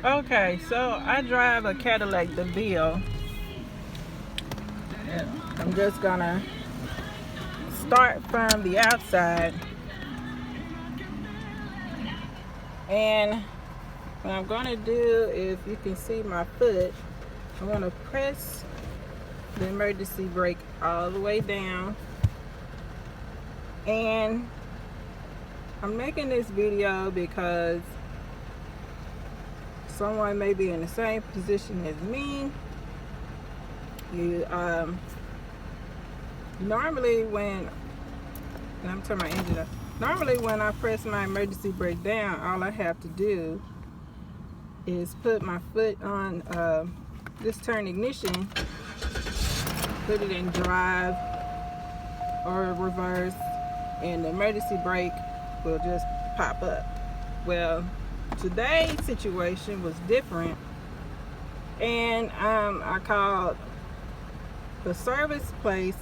Okay, so I drive a Cadillac Deville. I'm just gonna start from the outside, and what I'm gonna do, if you can see my foot, I'm gonna press the emergency brake all the way down. And I'm making this video because someone may be in the same position as me. Normally when I'm turning my engine up, normally when I press my emergency brake down, all I have to do is put my foot on this turn ignition, put it in drive or reverse, and the emergency brake will just pop up. Well, today's situation was different, and I called the service place,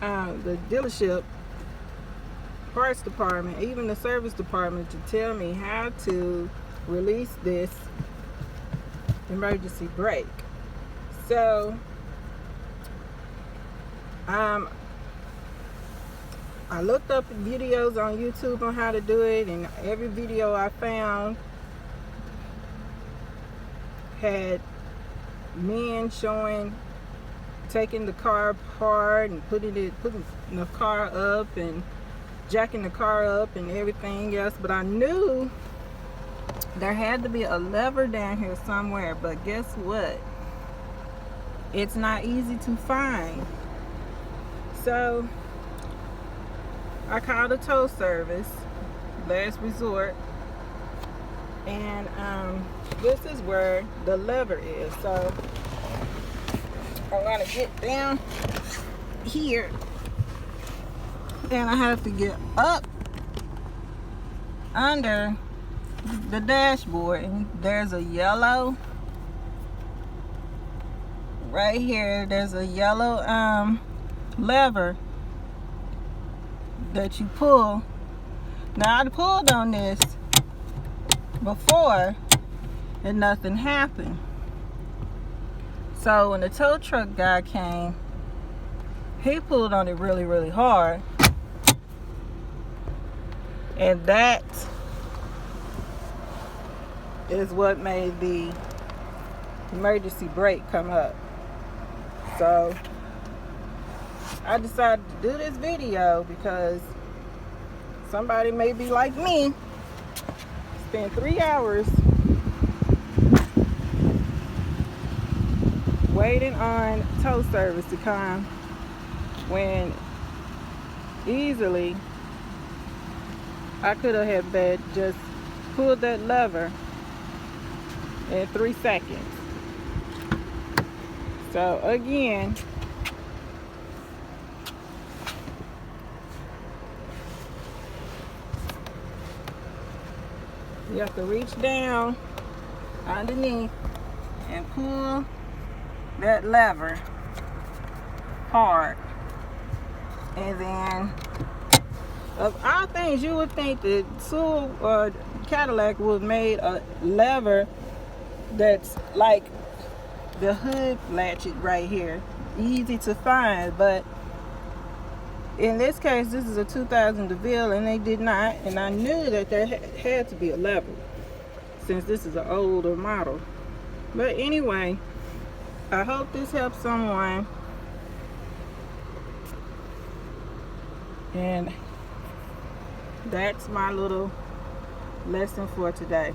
the dealership, parts department, even the service department, to tell me how to release this emergency brake. So I looked up videos on YouTube on how to do it, and every video I found had men showing taking the car apart and putting the car up and jacking the car up and everything else. But I knew there had to be a lever down here somewhere, but guess what? It's not easy to find. So I called a tow service, last resort, and this is where the lever is. So I want to get down here, and I have to get up under the dashboard, and there's a yellow right here. There's a yellow lever that you pull. Now, I pulled on this before and nothing happened. So when the tow truck guy came, he pulled on it really, really hard, and that is what made the emergency brake come up. So I decided to do this video because somebody may be like me, spend 3 hours waiting on tow service to come, when easily I could have just pulled that lever in 3 seconds. So again, you have to reach down underneath and pull that lever hard. And then, of all things, you would think that Sewell or Cadillac would have made a lever that's like the hood latchet right here, easy to find. But in this case, this is a 2000 DeVille, and they did not. And I knew that there had to be a lever, since this is an older model. But anyway, I hope this helps someone. And that's my little lesson for today.